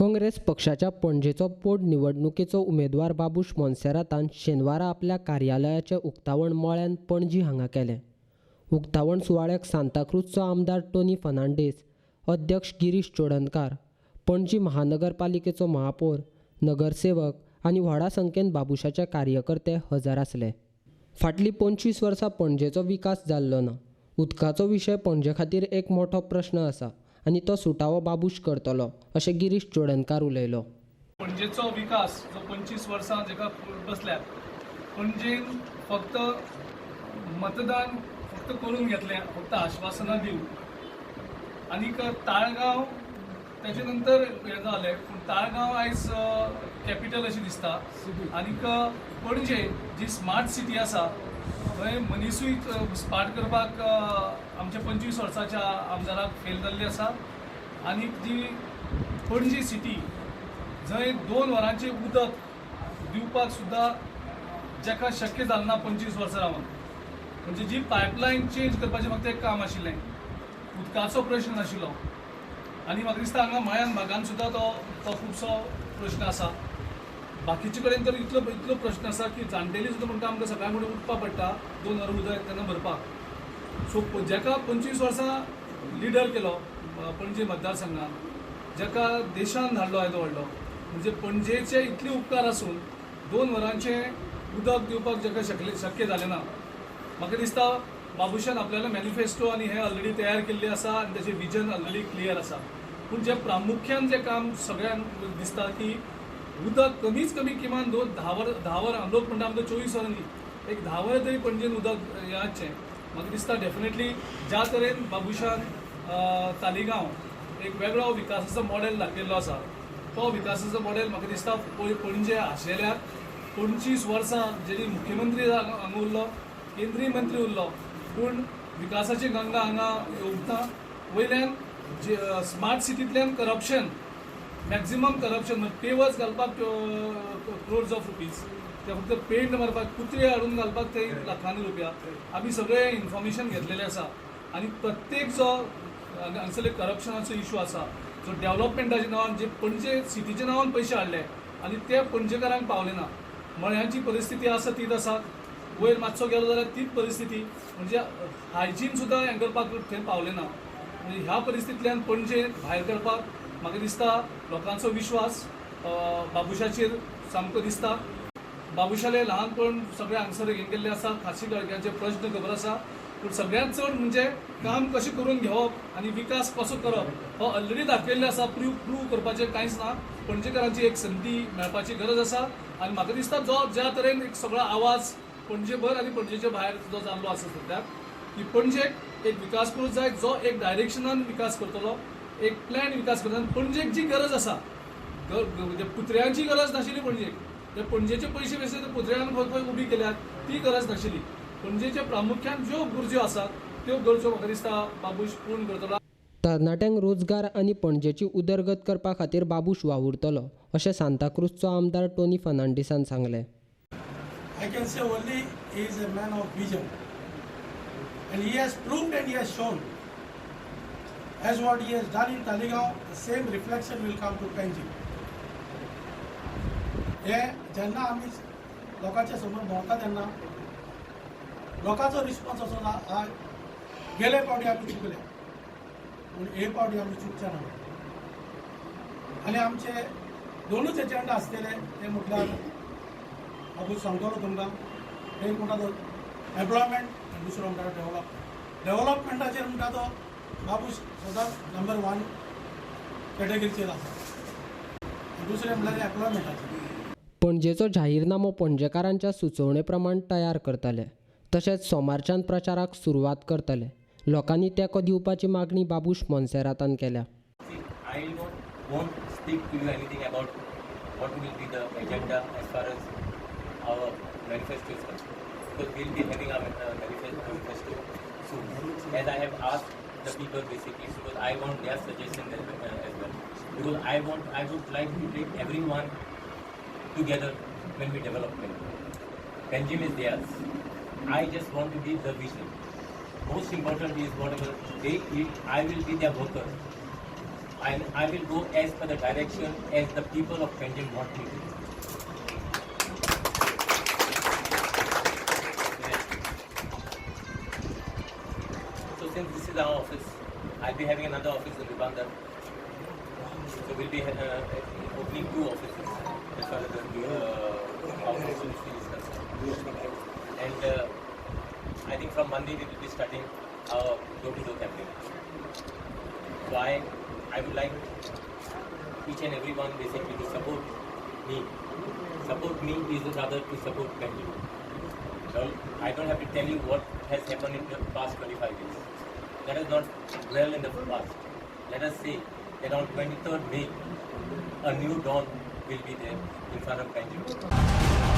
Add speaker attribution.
Speaker 1: काँग्रेस पक्षाच्या पणजेचो पोटनिवडणुकीचो उमेदवार बाबूश मोन्सेरातान शेनवारा आपल्या कार्यालयाचें उक्तावण मोळ्यान पणजी हांगा केलें. उक्तावण सुवाळ्याक सांताक्रूजचो आमदार टोनी फर्नांडीस, अध्यक्ष गिरीश चोडणकार, पणजी महानगरपालिकेचो महापौर, नगरसेवक आनी व्हडा संख्येन बाबूशाचे कार्यकर्ते हजर आसले. फाटलीं 25 वर्सां पणजेचो विकास जाल्लो ना. उदकाचो विशय पणजे खातीर एक मोठो प्रश्न आसा आनी तो सुटावो बाबूश करतलो, अशें गिरीश चोडणकार उलयलो.
Speaker 2: पणजेचो विकास जो 25 वर्सां जेका बसल्यात, पणजेन फक्त मतदान फक्त करून घेतलें, फक्त आश्वासनां दिवन, आनीक ताळगांव तेजे नंतर हें जालें. पूण ताळगांव आयज कॅपिटल अशी दिसता. आनीक पणजे जी स्मार्ट सिटी आसा थंय मनीसूय स्मार्ट करपाक आमच्या 25 वर्साच्या आमदाराक फेल जाल्ली आसा. आनीक जी पणजी सिटी जंय 2 वरांचें उदक दिवपाक सुद्दां जेका शक्य जालें ना 25 वर्सां रावन. म्हणजे जी पायपलायन चेंज करपाचें फक्त एक काम आशिल्लें, उदकाचो प्रश्न नाशिल्लो. आनी म्हाका दिसता हांगा मयान भागान सुद्दां तो खुबसो प्रश्न आसा. बाकीचे कडेन तर इतलो प्रश्न आसा की जाणटेली सुद्दां म्हणटा आमकां सकाळीं फुडें उठपाक पडटा 2 वर उदक येता तेन्ना भरपाक. सो जेका 25 वर्सां लिडर केलो पणजे मतदारसंघात, जेका देशान धाडलो येदो व्हडलो, म्हणजे पणजेचे इतले उपकार आसून 2 वरांचें उदक दिवपाक जेका शक्य जालें ना. म्हाका दिसता बाबूशान आपल्याला मॅनिफेस्टो आनी हे ऑलरेडी तयार केल्ले आसा आनी तेजें विजन ऑलरेडी क्लियर आसा. पूण जे प्रामुख्यान जें काम सगळ्यांक दिसता की उदक कमीच कमी किमान 10 वरां, लोक म्हणटा आमकां 24 वरां न्ही, एक 10 वरां तरी पणजेन उदक येचें. म्हाका दिसता डेफिनेटली ज्या तरेन बाबूशान तालिगांव एक वेगळो विकासाचो मॉडेल दाखयल्लो आसा, तो विकासाचो मॉडेल म्हाका दिसता पणजे आशिल्ल्याक 25 वर्सां जेणी मुख्यमंत्री हांगा उरलो, केंद्रीय मंत्री उरलो, पूण विकासाची गंगा हांगा येवंक वयल्यान स्मार्ट सिटींतल्यान करप्शन, मॅक्झिमम करप्शन, पेवर्स घालपाक क्रोर्स ऑफ रुपीज, ते फक्त पेंट मारपाक, कुत्रे हाडून घालपाक ते लाखांनी रुपया. आमी सगळे इन्फॉर्मेशन घेतलेलें आसा. आनी प्रत्येक जो हांगसरले करप्शनाचो इशू आसा, जो डेव्हलपमेंटाच्या नांवान जे पणजे सिटीच्या नांवान पयशे हाडले आनी ते पणजेकारांक पावले ना. मळ्यांची परिस्थिती आसा तीच आसा, वयर मातसो गेलो जाल्यार तीच परिस्थिती, म्हणजे हायजीन सुद्दां हें करपाक थंय पावले ना. म्हणजे ह्या परिस्थितींतल्यान पणजे भायर काडपाक म्हाका दिसता लोकांचो विश्वास बाबूशाचेर सामको दिसता. बाबूशाले ल्हानपण सगळे हांगसर हें केल्लें आसा, खाशी गळग्याचे प्रश्न खबर आसा. पूण सगळ्यांत चड म्हणजे काम कशें करून घेवप आनी विकास कसो करप हो ऑलरेडी दाखयल्लें आसा. प्रूव करपाचें कांयच ना. पणजेकारांची एक संदी मेळपाची गरज आसा. आनी म्हाका दिसता ज्या तरेन एक सगळो आवाज पणजेभर आनी पणजेच्या भायर जो जाल्लो आसा सद्याक, की पणजेक एक विकास करूंक जाय, जो एक डायरेक्शनान विकास करतलो, एक प्लॅन विकास करता. पणजेक जी गरज आसा, पुतळ्यांची गरज नाशिल्ली पणजेक, ते पणजेचे पयशे बेश्टे पुतळ्यान खंय उबी केल्यात ती गरज नाशिल्ली. पणजेच्या प्रामुख्यान ज्यो गरजो आसात त्यो गरजो म्हाका दिसता बाबूश पूर्ण करतलो.
Speaker 1: तरणाट्यांक रोजगार आनी पणजेची उदरगत करपा खातीर बाबूश वावुरतलो, अशें सांताक्रूजचो आमदार टोनी फर्नांडीसान सांगलें.
Speaker 3: I can say only he is a man of vision, and he has proved and he has shown. As what he has done in Talegaon, the same reflection will come to Panji. हे जेन्ना आमी लोकांच्या समोर भोंवता तेन्ना लोकांचो response असो ना. गेले फावटी आमी चुकले, पूण हे फावटी आमी चुकचे ना. आनी आमचे 2च एजेंडा आसतले, ते म्हटल्यार बाबूश सांगतलो तुमकां. एक म्हणटा तो एम्प्लॉयमेंट आनी दुसरो म्हणटा डेव्हलपमेंटाचेर म्हणटा तो बाबूश सदांच नंबर 1 कॅटेगरीचेर आसा. दुसरें म्हणल्यार एम्प्लॉयमेंटाचेर.
Speaker 1: पणजेचो जाहीरनामो पणजेकारांच्या सुचोवणे प्रमाण तयार करतले, तशेंच सोमारच्यान प्रचाराक सुरवात करतले. लोकांनी तेंको दिवपाची मागणी बाबूश मोन्सेरातान केल्या.
Speaker 4: What will be the agenda as far as our manifesto is concerned? Because we'll be having our manifesto soon. As I have asked the people basically, because I want their suggestions as well. Because I would like to take everyone together when we develop Panjim. Panjim is theirs. I just want to be the vision. Most important is whatever they eat, I will be their worker. I will go as per the direction as the people of Panjim want me to. So since this is our office, I'll be having another office in Ribandar. So we'll be opening 2 offices as far as the outreach ministry is concerned. And I think from Monday we will be starting our door-to-door campaign. So I would like each and everyone basically to support me. Support me is rather to support Panjim. So I don't have to tell you what has happened in the past 25 years. That is not well in the past. Let us say that on 23rd May, a new dawn will be there in front of Panjim.